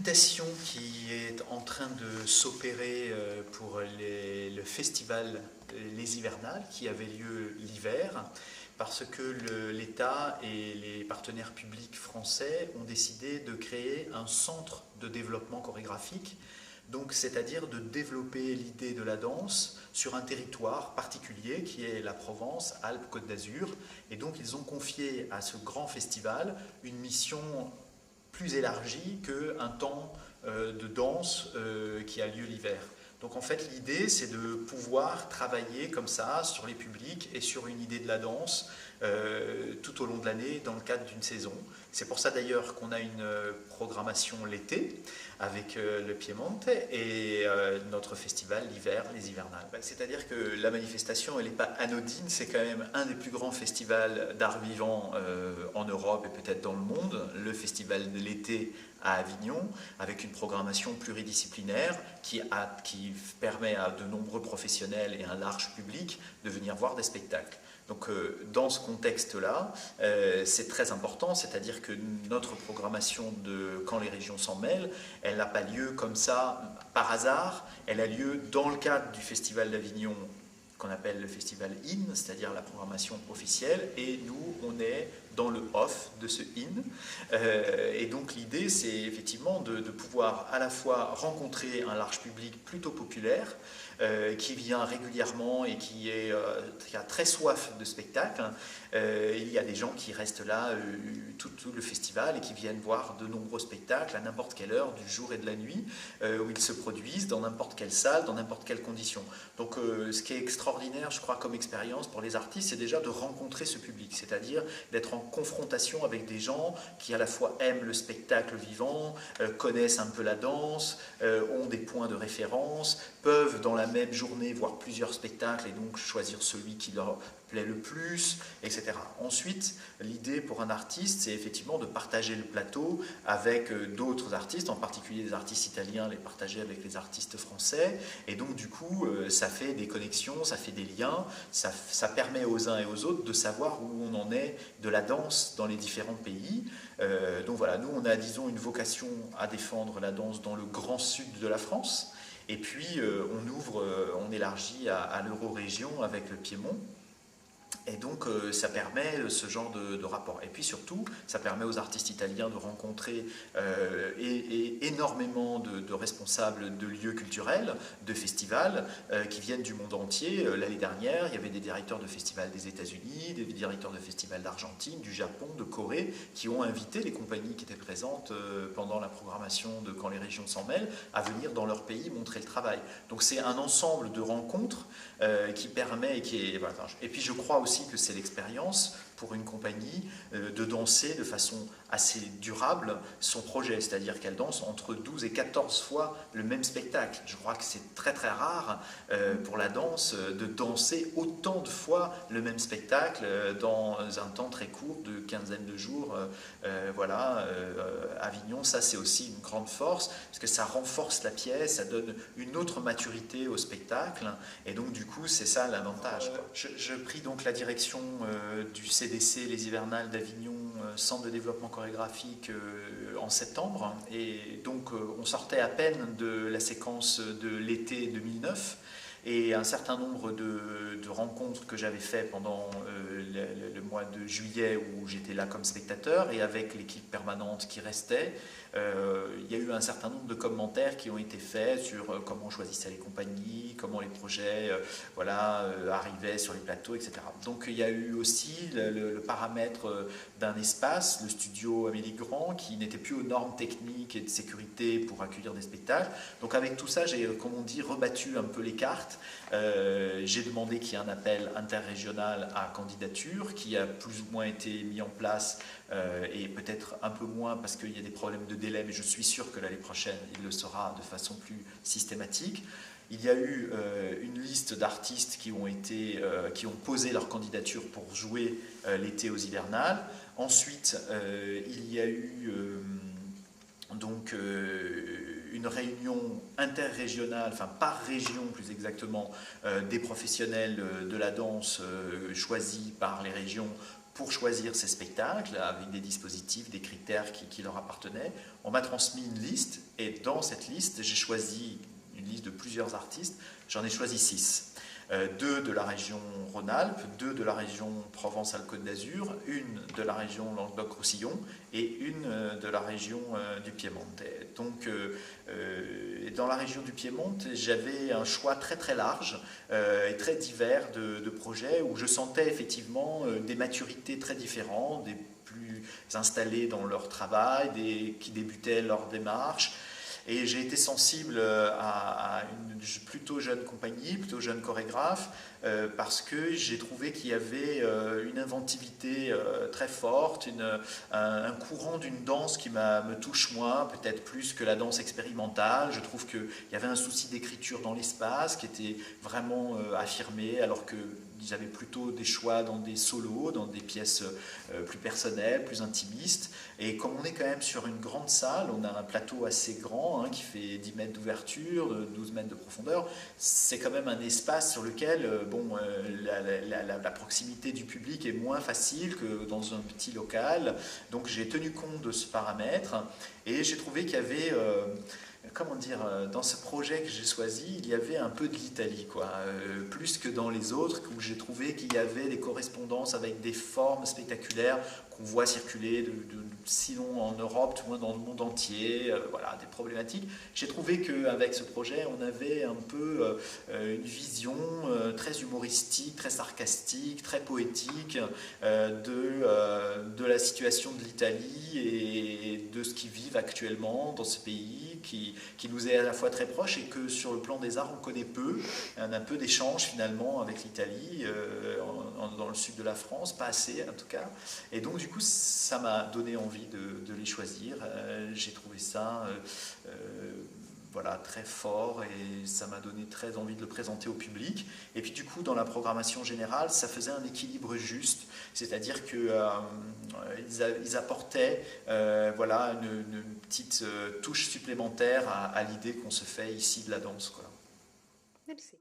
mutation qui est en train de s'opérer pour le festival Les Hivernales qui avait lieu l'hiver, parce que l'État et les partenaires publics français ont décidé de créer un centre de développement chorégraphique, donc c'est-à-dire de développer l'idée de la danse sur un territoire particulier qui est la Provence, Alpes-Côte d'Azur, et donc ils ont confié à ce grand festival une mission plus élargie qu'un temps de danse qui a lieu l'hiver. Donc en fait l'idée c'est de pouvoir travailler comme ça sur les publics et sur une idée de la danse tout au long de l'année dans le cadre d'une saison. C'est pour ça d'ailleurs qu'on a une programmation l'été avec le Piemonte et notre festival l'hiver, les Hivernales. C'est-à-dire que la manifestation elle n'est pas anodine, c'est quand même un des plus grands festivals d'art vivant en Europe et peut-être dans le monde, le festival de l'été à Avignon, avec une programmation pluridisciplinaire qui permet à de nombreux professionnels et un large public de venir voir des spectacles. Donc dans ce contexte-là, c'est très important, c'est-à-dire que notre programmation de Quand les régions s'en mêlent, elle n'a pas lieu comme ça par hasard, elle a lieu dans le cadre du Festival d'Avignon qu'on appelle le festival IN, c'est-à-dire la programmation officielle, et nous, on est dans le off de ce IN. Et donc l'idée, c'est effectivement de pouvoir à la fois rencontrer un large public plutôt populaire, qui vient régulièrement et qui a très soif de spectacle. Il y a des gens qui restent là tout le festival et qui viennent voir de nombreux spectacles à n'importe quelle heure du jour et de la nuit, où ils se produisent dans n'importe quelle salle, dans n'importe quelle condition. Donc ce qui est extraordinaire, je crois, comme expérience pour les artistes, c'est déjà de rencontrer ce public, c'est-à-dire d'être en confrontation avec des gens qui à la fois aiment le spectacle vivant, connaissent un peu la danse, ont des points de référence, peuvent dans la même journée voir plusieurs spectacles et donc choisir celui qui leur plaît le plus, etc. Ensuite, l'idée pour un artiste, c'est effectivement de partager le plateau avec d'autres artistes, en particulier des artistes italiens, les partager avec les artistes français, et donc du coup, ça fait des connexions, ça fait des liens, ça permet aux uns et aux autres de savoir où on en est de la danse dans les différents pays. Donc voilà, nous on a, disons, une vocation à défendre la danse dans le grand sud de la France, et puis on élargit à l'Eurorégion avec le Piémont. Et donc ça permet ce genre de rapport. Et puis surtout, ça permet aux artistes italiens de rencontrer énormément de responsables de lieux culturels, de festivals, qui viennent du monde entier. L'année dernière, il y avait des directeurs de festivals des États-Unis, des directeurs de festivals d'Argentine, du Japon, de Corée, qui ont invité les compagnies qui étaient présentes pendant la programmation de Quand les régions s'en mêlent à venir dans leur pays montrer le travail. Donc c'est un ensemble de rencontres qui permet et qui est... Voilà. Et puis je crois aussi que c'est l'expérience pour une compagnie de danser de façon assez durable son projet, c'est-à-dire qu'elle danse entre 12 et 14 fois le même spectacle. Je crois que c'est très très rare pour la danse de danser autant de fois le même spectacle dans un temps très court de quinzaine de jours. Voilà, Avignon, ça c'est aussi une grande force, parce que ça renforce la pièce, ça donne une autre maturité au spectacle, et donc du coup c'est ça l'avantage. Je pris donc la direction du CDC Les Hivernales d'Avignon, Centre de développement chorégraphique, en septembre, et donc on sortait à peine de la séquence de l'été 2009, et un certain nombre de rencontres que j'avais fait pendant le mois de juillet où j'étais là comme spectateur et avec l'équipe permanente qui restait, il y a eu un certain nombre de commentaires qui ont été faits sur comment on choisissait les compagnies, comment les projets arrivaient sur les plateaux, etc. Donc il y a eu aussi le paramètre d'un espace, le studio Amélie Grand, qui n'était plus aux normes techniques et de sécurité pour accueillir des spectacles. Donc avec tout ça, j'ai, comme on dit, rebattu un peu les cartes. J'ai demandé qu'il y ait un appel interrégional à candidature qui a plus ou moins été mis en place, et peut-être un peu moins parce qu'il y a des problèmes de délai, mais je suis sûr que l'année prochaine il le sera de façon plus systématique. Il y a eu une liste d'artistes qui ont posé leur candidature pour jouer l'été aux Hivernales. Ensuite, il y a eu une réunion interrégionale, enfin par région plus exactement, des professionnels de la danse choisis par les régions pour choisir ces spectacles avec des dispositifs, des critères qui leur appartenaient. On m'a transmis une liste et dans cette liste, j'ai choisi une liste de plusieurs artistes. J'en ai choisi 6. 2 de la région Rhône-Alpes, 2 de la région Provence-Alpes-Côte d'Azur, une de la région Languedoc-Roussillon et une de la région du Piémont. Donc, dans la région du Piémont, j'avais un choix très très large et très divers de projets où je sentais effectivement des maturités très différentes, des plus installés dans leur travail, des qui débutaient leur démarche. Et j'ai été sensible à une plutôt jeune compagnie, plutôt jeune chorégraphe, parce que j'ai trouvé qu'il y avait une inventivité très forte, un courant d'une danse qui me touche moins, peut-être plus que la danse expérimentale. Je trouve qu'il y avait un souci d'écriture dans l'espace qui était vraiment affirmé, alors qu'ils avaient plutôt des choix dans des solos, dans des pièces plus personnelles, plus intimistes. Et comme on est quand même sur une grande salle, on a un plateau assez grand qui fait 10 mètres d'ouverture, 12 mètres de profondeur. C'est quand même un espace sur lequel la proximité du public est moins facile que dans un petit local. Donc j'ai tenu compte de ce paramètre et j'ai trouvé qu'il y avait... comment dire, dans ce projet que j'ai choisi, il y avait un peu de l'Italie, plus que dans les autres, où j'ai trouvé qu'il y avait des correspondances avec des formes spectaculaires qu'on voit circuler, sinon en Europe, tout le moins dans le monde entier, voilà, des problématiques. J'ai trouvé qu'avec ce projet, on avait un peu une vision très humoristique, très sarcastique, très poétique de la situation de l'Italie et de ce qu'ils vivent actuellement dans ce pays, qui nous est à la fois très proche et que sur le plan des arts on connaît peu. On a un peu d'échanges finalement avec l'Italie dans le sud de la France, pas assez en tout cas. Et donc du coup ça m'a donné envie de les choisir. J'ai trouvé ça voilà, très fort et ça m'a donné très envie de le présenter au public. Et puis du coup, dans la programmation générale, ça faisait un équilibre juste, c'est-à-dire qu'ils apportaient voilà, une petite touche supplémentaire à l'idée qu'on se fait ici de la danse, quoi. Merci.